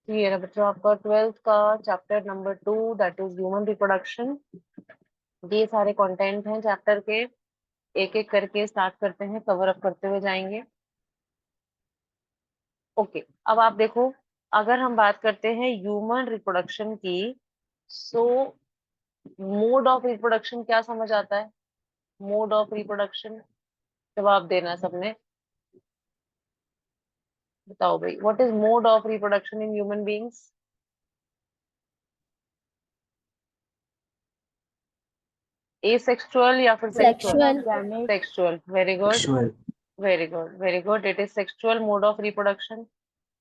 ये रहा बच्चों आपका 12th का chapter number 2 that is human reproduction. ये सारे कंटेंट हैं चैप्टर के, एक एक करके स्टार्ट करते हैं, कवर अप करते हुए जाएंगे। ओके, अब आप देखो, अगर हम बात करते हैं ह्यूमन रिप्रोडक्शन की, सो मोड ऑफ रिप्रोडक्शन क्या समझ आता है? मोड ऑफ रिप्रोडक्शन जवाब देना है सबने, बताओ भाई, what is mode of reproduction in human beings? Asexual या फिर sexual? Sexual. Sexual, very good, Sexual. Very good, very good, it is sexual mode of reproduction.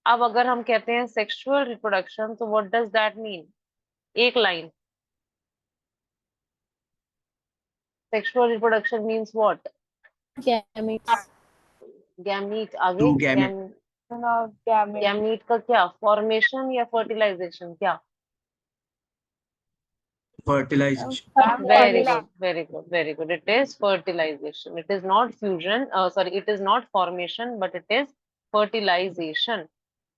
अब अगर हम कहते हैं सेक्सुअल रिप्रोडक्शन, तो व्हाट डज दैट मीन? एक line, sexual reproduction means what? Gametes. Gamete, आगे Two gamete. गैमीट का क्या, फॉर्मेशन या फर्टिलाइजेशन, क्या? Fertilization. Very good, very good, very good, it is fertilisation, it is not fusion, sorry, it is not formation but it is fertilisation,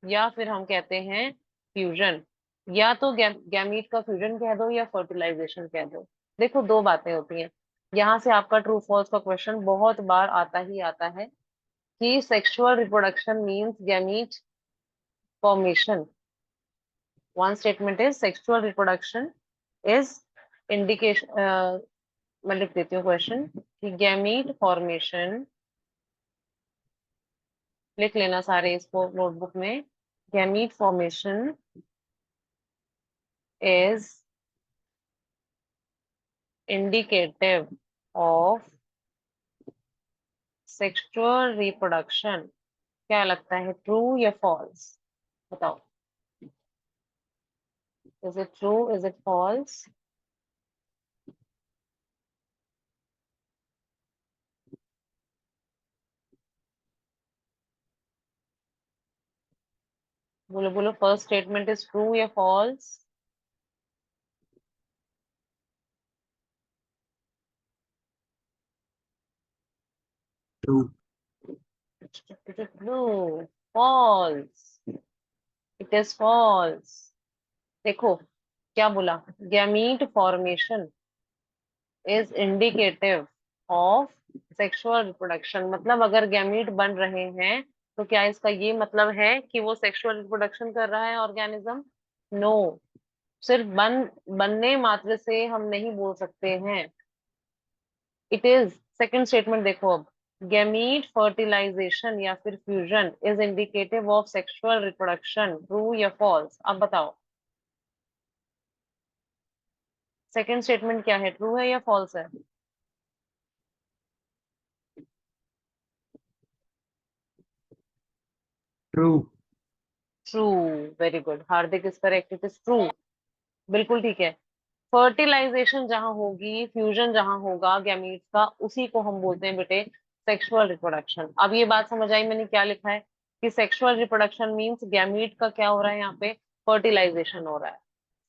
या फिर हम कहते हैं फ्यूजन। या तो गैमीट का फ्यूजन कह दो या फर्टिलाइजेशन कह दो। देखो, दो बातें होती हैं, यहाँ से आपका ट्रू फॉल्स का क्वेश्चन बहुत बार आता ही आता है कि sexual reproduction means gamete formation. One statement is sexual reproduction is indication, मैं लिख देती हूँ क्वेश्चन कि गैमीट फॉर्मेशन, लिख लेना सारे इसको नोटबुक में, gamete formation is indicative of sexual reproduction. क्या लगता है, ट्रू या फॉल्स? बताओ, is it true, is it false? बोलो बोलो, फर्स्ट स्टेटमेंट इज ट्रू या false? True. True, false, it is false. देखो क्या बोला, gamete formation is indicative of sexual reproduction, मतलब अगर गैमीट बन रहे हैं तो क्या इसका ये मतलब है कि वो सेक्सुअल रिप्रोडक्शन कर रहा है ऑर्गेनिज्म? नो, सिर्फ बनने मात्र से हम नहीं बोल सकते हैं। इट इज, सेकंड स्टेटमेंट देखो अब, गैमीट फर्टिलाइजेशन या फिर fusion is indicative of sexual reproduction, true या फॉल्स? अब बताओ, सेकंड स्टेटमेंट क्या है, ट्रू है या फॉल्स है? True. True, very good, Hardik is correct, it is true, बिल्कुल ठीक है। फर्टिलाइजेशन जहां होगी, फ्यूजन जहां होगा गैमीट्स का, उसी को हम बोलते हैं बेटे सेक्सुअल रिप्रोडक्शन। अब ये बात समझ आई मैंने क्या लिखा है, कि सेक्सुअल रिप्रोडक्शन मींस गैमीट का क्या हो रहा है यहाँ पे, फर्टिलाइजेशन हो रहा है।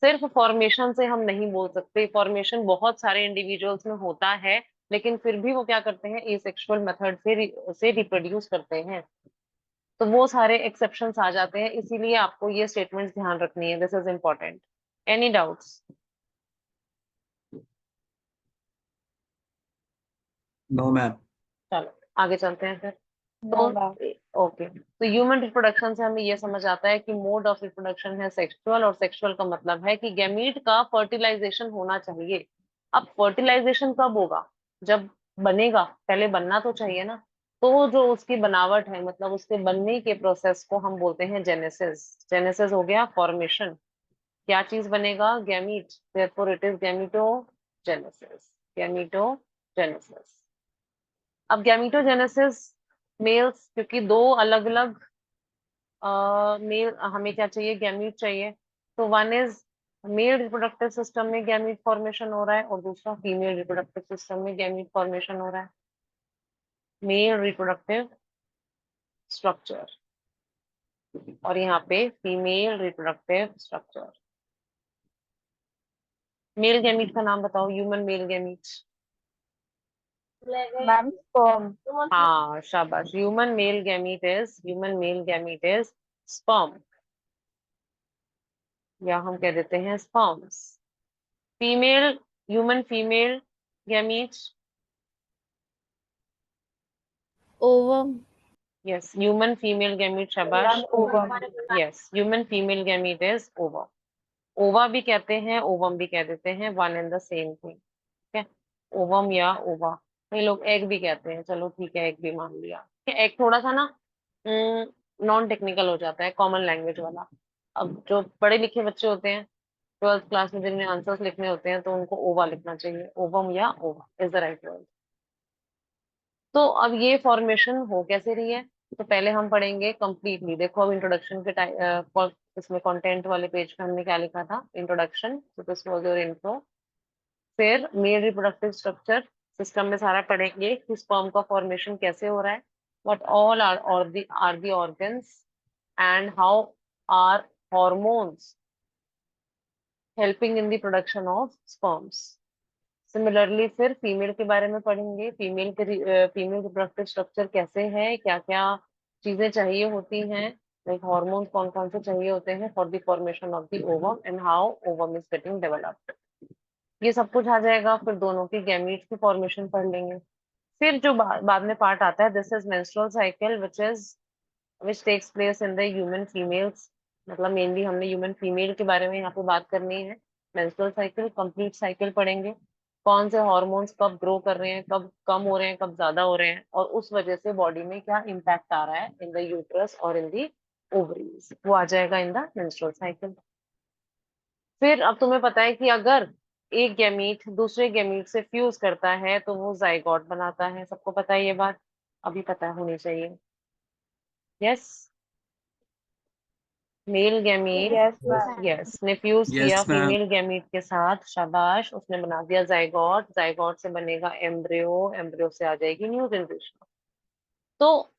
सिर्फ फॉर्मेशन से हम नहीं बोल सकते, फॉर्मेशन बहुत सारे इंडिविजुअल्स में होता है, लेकिन फिर भी वो क्या करते हैं, एसेक्सुअल मेथड से रिप्रोड्यूस करते हैं, तो वो सारे एक्सेप्शंस आ जाते हैं, इसीलिए आपको ये स्टेटमेंट्स ध्यान रखनी है, this is important. Any doubts? No, ma'am. चलो आगे चलते हैं फिर। तो ओके, तो ह्यूमन रिप्रोडक्शन से हमें ये समझ आता है कि मोड ऑफ रिप्रोडक्शन है सेक्सुअल, और सेक्सुअल का मतलब है कि गैमीट का फर्टिलाइजेशन होना चाहिए। अब फर्टिलाइजेशन कब होगा? जब बनेगा, पहले बनना तो चाहिए ना, तो जो उसकी बनावट है, मतलब उसके बनने के प्रोसेस को हम बोलते हैं जेनेसिस। जेनेसिस हो गया फॉर्मेशन, क्या चीज बनेगा, गैमीट, देयरफॉर इट इज गैमीटोजेनेसिस, गैमीटोजेनेसिस। अब गैमीटोजेनेसिस मेल्स, क्योंकि दो अलग अलग मेल हमें क्या चाहिए, गैमीट चाहिए, तो one is male reproductive system में गैमीट फॉर्मेशन हो रहा है, और दूसरा फीमेल रिप्रोडक्टिव सिस्टम में गैमीट फॉर्मेशन हो रहा है। मेल रिप्रोडक्टिव स्ट्रक्चर, और यहाँ पे female reproductive structure. Male gamete का नाम बताओ, human male gamete. Ma'am sperm. हाँ शाबाश, human male gamete is sperm. या हम कह देते हैं sperms. Female, human female gametes, ovum, yes human female gamete, शाबाश। ovum, yes human female gamete is ओवा। ओवा भी कहते हैं, ओवम भी कह देते हैं, one and the same thing. ठीक है, ओवम या ओवा। कई लोग एग भी कहते हैं, चलो ठीक है, एग भी मान लिया। एग थोड़ा सा ना नॉन टेक्निकल हो जाता है, कॉमन लैंग्वेज वाला। अब जो पढ़े लिखे बच्चे होते हैं 12th क्लास में, जिनमें आंसर्स लिखने होते हैं, तो उनको ओवा लिखना चाहिए, ओवम या ओवा इज द राइट वर्ड। तो अब ये फॉर्मेशन हो कैसे रही है, तो पहले हम पढ़ेंगे कंप्लीटली। देखो अब इंट्रोडक्शन के इसमें कंटेंट वाले पेज पे हमने क्या लिखा था, इंट्रोडक्शन, तो दिस वाज योर इंट्रो। फिर मेल रिप्रोडक्टिव स्ट्रक्चर सिस्टम में सारा पढ़ेंगे कि स्पर्म का फॉर्मेशन कैसे हो रहा है, what all are the organs, and how are hormones helping in the production of sperms. Similarly फिर फीमेल के बारे में पढ़ेंगे, फीमेल रिप्रोडक्टिव स्ट्रक्चर कैसे है, क्या क्या चीजें चाहिए होती हैं, लाइक हॉर्मोन्स कौन कौन से चाहिए होते हैं for the formation of the ovum, and how ovum is getting developed. ये सब कुछ आ जाएगा। फिर दोनों के गैमीट्स की फॉर्मेशन पढ़ लेंगे। फिर जो बाद में पार्ट आता है, this is menstrual cycle which takes place in the human females. मतलब मेनली हमने ह्यूमन फीमेल के बारे में यहाँ पे बात करनी है। मेंस्ट्रुअल साइकिल कंप्लीट साइकिल पढ़ेंगे, कौन से हॉर्मोन्स कब ग्रो कर रहे हैं, कब कम हो रहे हैं, कब ज्यादा हो रहे हैं, और उस वजह से बॉडी में क्या इम्पैक्ट आ रहा है इन द यूट्रस और इन द ओवरीज, वो आ जाएगा इन द मेंस्ट्रुअल साइकिल। फिर अब तुम्हें पता है कि अगर एक गैमीट दूसरे गैमीट से फ्यूज करता है तो वो जाइगोट बनाता है, सबको पता है ये बात, अभी पता होनी चाहिए। Yes, male gamete, yes, ma'am. Yes, ने फ्यूज किया Yes, ma'am. फीमेल गैमीट के साथ, शाबाश, उसने बना दिया जाइगोट, जाइगोट से बनेगा एम्ब्रियो, एम्ब्रियो से आ जाएगी न्यू जनरेशन। तो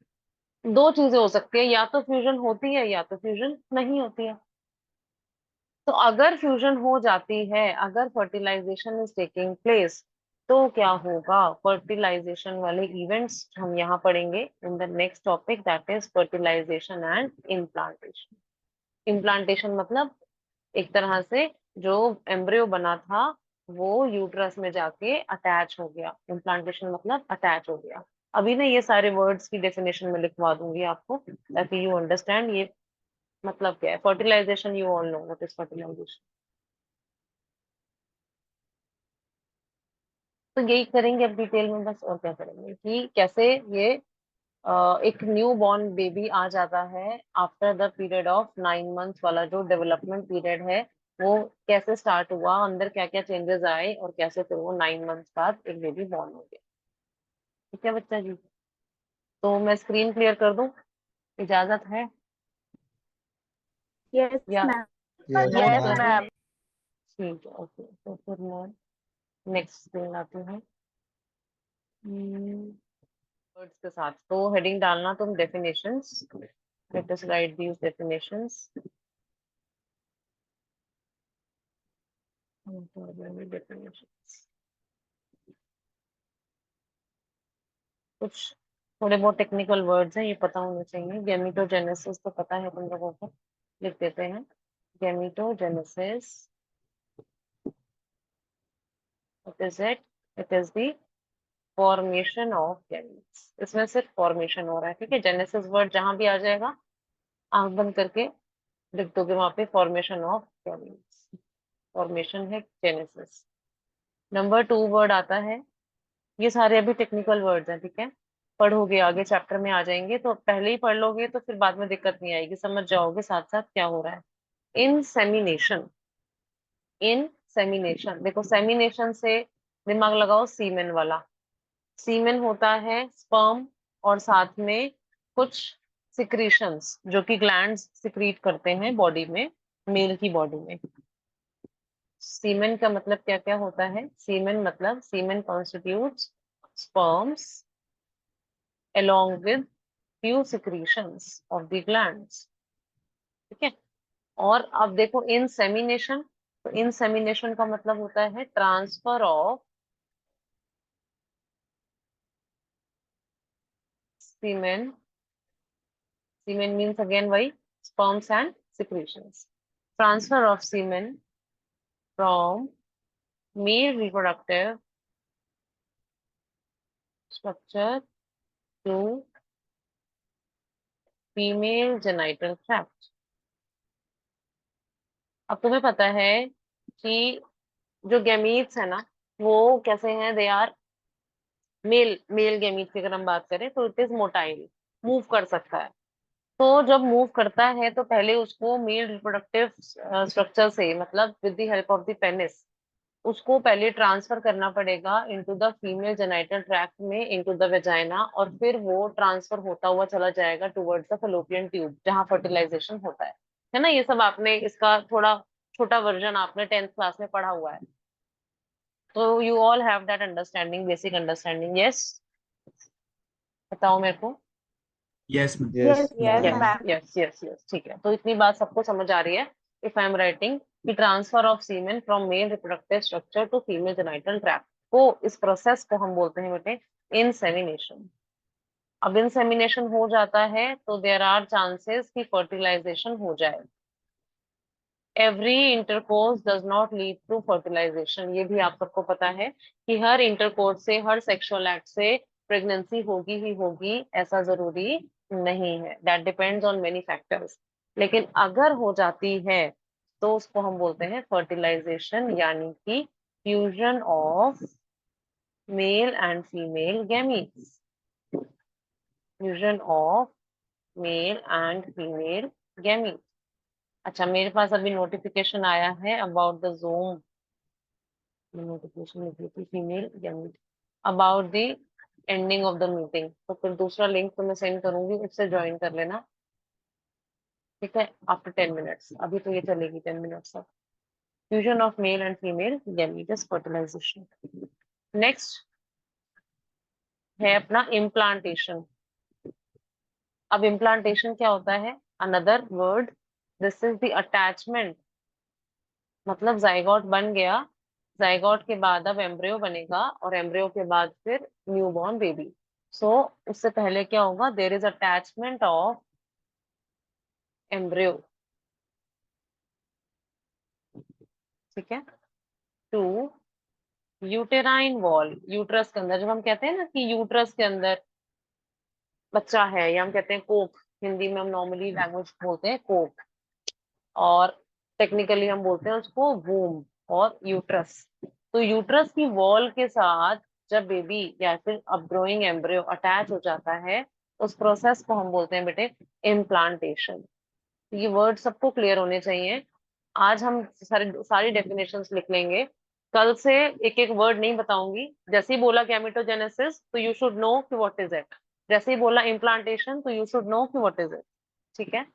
दो चीजें हो सकती है, या तो फ्यूजन होती है या तो फ्यूजन नहीं होती है। तो अगर फ्यूजन हो जाती है, अगर फर्टिलाइजेशन इज टेकिंग प्लेस, तो क्या होगा, फर्टिलाइजेशन वाले इवेंट्स हम यहाँ पढ़ेंगे in the next topic, that is fertilisation and implantation. Implantation मतलब एक तरह से जो एम्ब्रियो बना था वो यूट्रस में जाके अटैच हो गया, इम्प्लांटेशन मतलब अटैच हो गया। अभी ना ये सारे वर्ड्स की डेफिनेशन में लिखवा दूंगी आपको, ताकि यू अंडरस्टैंड ये मतलब क्या है। Fertilisation, you all know what is fertilisation. तो यही करेंगे अब डिटेल में बस, और क्या करेंगे कि कैसे ये एक न्यू बॉर्न बेबी आ जाता है after the period of 9 months वाला जो डेवलपमेंट पीरियड है, वो कैसे स्टार्ट हुआ, अंदर क्या क्या चेंजेस आए, और कैसे फिर वो 9 मंथ्स बाद एक बेबी बॉर्न हो गया। ठीक है बच्चा जी, तो मैं स्क्रीन क्लियर कर दूं, इजाजत है Yes, या ma'am. Yes, नोट Yes, कर ma'am. दूं? ma'am. ठीक है, ओके, तो फिर मैं नेक्स्ट स्क्रीन आती हूँ वर्ड्स के साथ। तो हेडिंग डालना तुम definitions, let us right these definitions. Definitions कुछ थोड़े बहुत टेक्निकल वर्ड्स हैं, ये पता होने चाहिए। गैमीटोजेनेसिस तो पता है तुम लोगों को, लिख देते हैं gametogenesis, what is it, it is the formation of gametes. इसमें सिर्फ फॉर्मेशन हो रहा है, ठीक है। जेनेसिस वर्ड जहां भी आ जाएगा आंख बंद करके लिख दोगे वहां पे फॉर्मेशन ऑफ गैमीट्स, फॉर्मेशन है जेनेसिस। नंबर 2 वर्ड आता है, ये सारे अभी टेक्निकल वर्ड्स हैं, ठीक है। पढ़ोगे आगे चैप्टर में आ जाएंगे, तो पहले ही पढ़ लोगे तो फिर बाद में दिक्कत नहीं आएगी, समझ जाओगे साथ साथ क्या हो रहा है। इंसेमिनेशन, इंसेमिनेशन, देखो सेमिनेशन से दिमाग लगाओ, सीमेन वाला। सीमेन होता है स्पर्म और साथ में कुछ सिक्रीशंस जो कि ग्लैंड्स सिक्रीट करते हैं बॉडी में, मेल की बॉडी में। सीमेन का मतलब क्या क्या होता है, सीमेन मतलब सीमेन constitutes sperms along with few secretions of the glands, ठीक है। और अब देखो इंसेमिनेशन, तो इंसेमिनेशन का मतलब होता है transfer of semen, semen means again वही sperms and secretions, transfer of semen from male reproductive structure to female genital tract. अब तुम्हें पता है कि जो गैमीट्स है ना, वो कैसे हैं, they are male male gamete की अगर हम बात करें तो इट इज मोटाइल, मूव कर सकता है। तो जब मूव करता है तो पहले उसको मेल रिप्रोडक्टिव स्ट्रक्चर से, मतलब with the help of the penis, उसको पहले ट्रांसफर करना पड़ेगा into the female genital tract में, इनटू द वेजाइना, और फिर वो ट्रांसफर होता हुआ चला जाएगा टुवर्ड्स द फैलोपियन ट्यूब जहां फर्टिलाइजेशन होता है ना। ये सब आपने, इसका थोड़ा छोटा वर्जन आपने 10th क्लास में पढ़ा हुआ है। तो you all have that understanding, basic understanding, yes? बताओ मेरे को। Yes, ma'am. yes, Yes, yes ma'am. Yes yes yes, ठीक है। तो इतनी बात सबको समझ आ रही है। इफ आई एम राइटिंग कि transfer of semen from male reproductive structure to female genital tract को, इस प्रोसेस को हम बोलते हैं बेटे इंसेमिनेशन। अब इंसेमिनेशन हो जाता है तो देयर आर चांसेस कि फर्टिलाइजेशन हो जाए। Every intercourse does not lead to fertilisation, ये भी आप सबको पता है कि हर इंटरकोर्स से, हर सेक्सुअल एक्ट से प्रेगनेंसी होगी ही होगी, ऐसा जरूरी नहीं है। That depends on many factors. लेकिन अगर हो जाती है तो उसको हम बोलते हैं फर्टिलाइजेशन, यानी कि fusion of male and female gametes, fusion of male and female gametes. अच्छा, मेरे पास अभी नोटिफिकेशन आया है अबाउट द ज़ूम, नोटिफिकेशन निकली थी female gamete, about the ending of the meeting. तो फिर दूसरा लिंक तो मैं सेंड करूंगी, उससे ज्वाइन कर लेना, ठीक है? आफ्टर 10 मिनट्स, अभी तो ये चलेगी 10 मिनट्स तक। Fusion of male and female gametes, fertilisation. Next है अपना इम्प्लांटेशन। अब इम्प्लांटेशन क्या होता है? Another word, this is the attachment, मतलब जाइगोट बन गया, जाइगोट के बाद अब एम्ब्रियो बनेगा, और एम्ब्रियो के बाद फिर न्यूबॉर्न बेबी। सो उससे पहले क्या होगा? There is attachment of embryo, ठीक है, टू यूटेराइन वॉल, यूट्रस के अंदर। जब हम कहते हैं ना कि यूट्रस के अंदर बच्चा है, या हम कहते हैं कोक, हिंदी में हम नॉर्मली लैंग्वेज बोलते हैं कोक, और टेक्निकली हम बोलते हैं उसको वूम और यूट्रस। तो यूट्रस की वॉल के साथ जब बेबी या फिर अपग्रोइंग एम्ब्रियो अटैच हो जाता है, उस प्रोसेस को हम बोलते हैं बेटे इम्प्लांटेशन। ये वर्ड सबको क्लियर होने चाहिए। आज हम सारी डेफिनेशंस लिख लेंगे, कल से एक एक वर्ड नहीं बताऊंगी। जैसे ही बोला गैमेटोजेनेसिस तो यू शुड नो कि व्हाट इज इट, जैसे ही बोला इम्प्लांटेशन तो यू शुड नो कि व्हाट इज इट, ठीक है?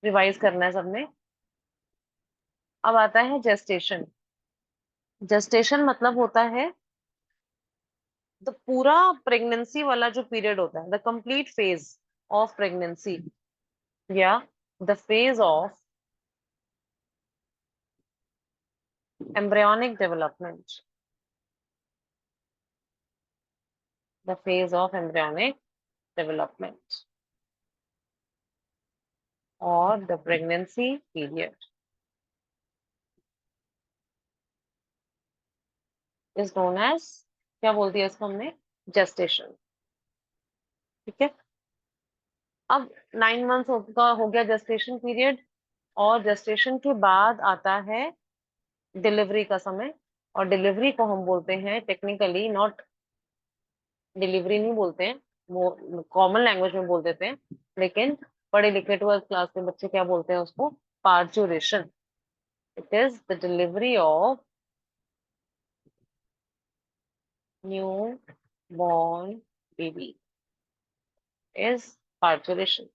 रिवाइज करना है सबने। अब आता है जेस्टेशन। जेस्टेशन मतलब होता है तो पूरा प्रेगनेंसी वाला जो पीरियड होता है, the complete phase of pregnancy, या the phase of embryonic development, the phase of embryonic development और the pregnancy period is known as, क्या बोल दिया इसको हमने? जेस्टेशन, ठीक है? अब 9 मंथ्स हो गया जेस्टेशन पीरियड, और जेस्टेशन के बाद आता है डिलीवरी का समय। और डिलीवरी को हम बोलते हैं टेक्निकली, नॉट डिलीवरी नहीं बोलते हैं, वो कॉमन लैंग्वेज में बोल देते हैं, लेकिन पढ़े लिखे 12th क्लास के बच्चे क्या बोलते हैं उसको? Parturition. It is the delivery of new born baby is parturition.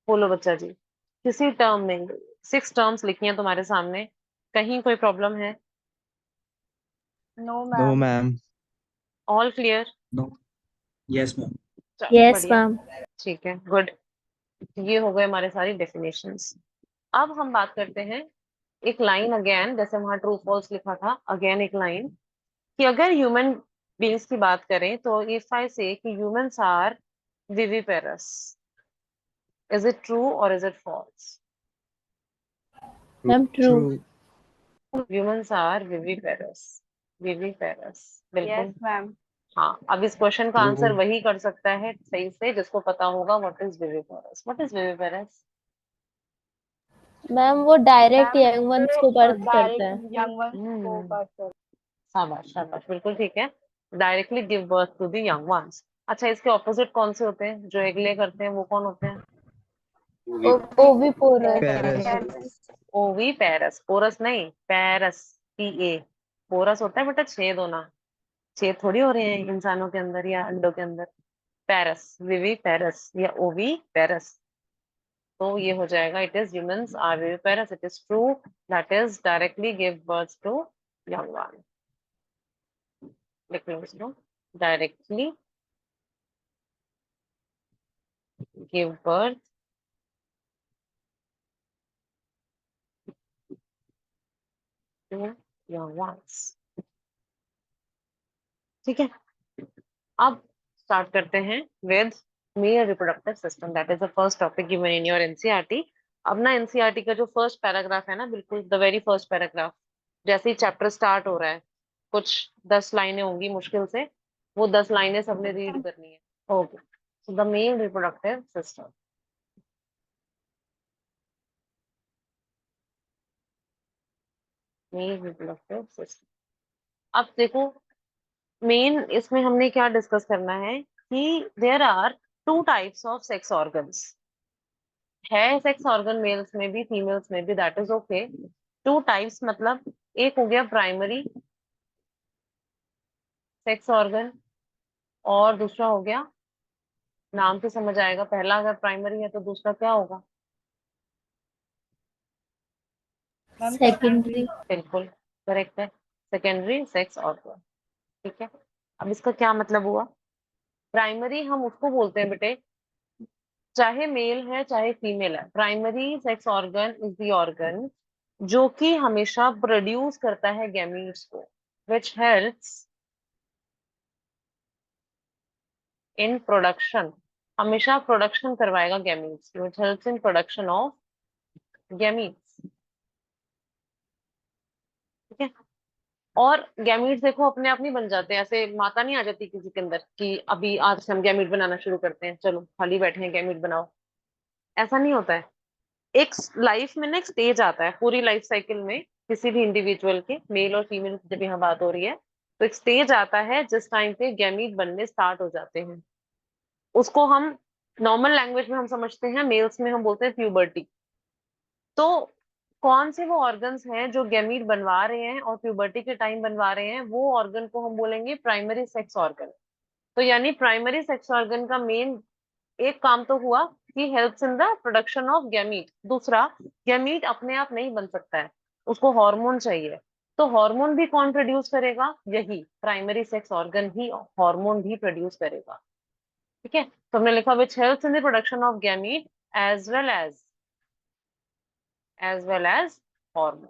बोलो बच्चा जी, किसी टर्म में 6 टर्म्स लिखी हैं तुम्हारे सामने, कहीं कोई प्रॉब्लम है? No, No, ma'am. ma'am. All clear? No. Yes, ma'am. चलो yes, बढ़िया, ma'am. ठीक है, गुड। ये हो गए हमारे सारी डेफिनेशंस। अब हम बात करते हैं एक लाइन अगेन, जैसे वहां ट्रू फॉल्स लिखा था, अगेन एक लाइन, कि अगर ह्यूमन बींग्स की बात करें तो इफ आई से कि humans are viviparous, Is it true or is it false? Ma'am, true. Humans are viviparous. Viviparous, बिल्कुल. Yes, ma'am. हाँ, अब इस क्वेश्चन का True. आंसर वही कर सकता है सही से जिसको पता होगा what is viviparous. What is viviparous? Ma'am वो डायरेक्ट Ma'am, यंग वंस को बर्थ करता है. direct young ones को birth करता शाबाश शाबाश, बिल्कुल ठीक है. Directly give birth to the young ones. अच्छा, इसके ऑपोजिट कौन से होते हैं? जो एग ले करते हैं वो कौन होते हैं? ओविपोरस. Paras. ओवी पेरस. पोरस नहीं, पेरस. PA. पोरस होता है बेटा छेद होना. छेद थोड़ी हो रहे हैं इंसानों के अंदर या अंडों के अंदर. पेरस, विवी पेरस या ओवी पेरस. तो ये हो जाएगा it is humans are viviparous. It is true that is directly give birth to young one. लिख लो इसको. Directly give birth to young ones. ठीक है, अब स्टार्ट करते हैं with male reproductive system. That is the first topic given in your NCERT. अब ना एनसीईआरटी का जो फर्स्ट पैराग्राफ है ना, बिल्कुल द वेरी फर्स्ट पैराग्राफ, जैसे ही चैप्टर स्टार्ट हो रहा है, कुछ 10 लाइनें होंगी मुश्किल से, वो 10 लाइनें सबने रीड करनी है. Okay, so the mail reproductive system. Mail reproductive system. अब देखो, मेन इसमें हमने क्या डिस्कस करना है कि there are 2 types of sex organs. है सेक्स ऑर्गन मेल्स में भी फीमेल्स में भी, दैट इज ओके. 2 टाइप्स मतलब एक हो गया प्राइमरी सेक्स ऑर्गन और दूसरा हो गया, नाम से समझ आएगा, पहला अगर प्राइमरी है तो दूसरा क्या होगा? है. सेकेंडरी. बिल्कुल करेक्ट है, सेकेंडरी सेक्स ऑर्गन. ठीक है, अब इसका क्या मतलब हुआ? प्राइमरी हम उसको बोलते हैं बेटे, चाहे मेल है चाहे फीमेल है, primary sex organ is the organ जो कि हमेशा प्रोड्यूस करता है गैमीट्स को, which helps इन प्रोडक्शन. हमेशा प्रोडक्शन करवाएगा गैमीट्स की, which helps in production of gametes. ठीक है, और गैमीट्स देखो अपने आप नहीं बन जाते, ऐसे माता नहीं आ जाती किसी के अंदर कि अभी आज से हम गैमीट बनाना शुरू करते हैं, चलो खाली बैठे हैं गैमीट बनाओ. ऐसा नहीं होता है. एक लाइफ में ना एक स्टेज आता है पूरी लाइफ साइकिल में किसी भी इंडिविजुअल के, मेल और फीमेल जब यहाँ बात हो रही है, तो एक स्टेज आता है जिस टाइम पे गैमीट बनने स्टार्ट हो जाते हैं. उसको हम नॉर्मल लैंग्वेज में हम समझते हैं, मेल्स में हम बोलते हैं प्यूबर्टी. तो कौन से वो ऑर्गन्स हैं जो गैमीट बनवा रहे हैं और प्यूबर्टी के टाइम बनवा रहे हैं, वो ऑर्गन को हम बोलेंगे प्राइमरी सेक्स ऑर्गन. तो यानी प्राइमरी सेक्स ऑर्गन का मेन एक काम तो हुआ कि helps in the production of gamete. दूसरा, गैमीट अपने आप नहीं बन सकता है, उसको हार्मोन चाहिए. तो हार्मोन भी कौन प्रोड्यूस करेगा? यही प्राइमरी सेक्स ऑर्गन ही हार्मोन भी प्रोड्यूस करेगा. ठीक है, तो हमने लिखा which helps in the production of gamete as well as hormone.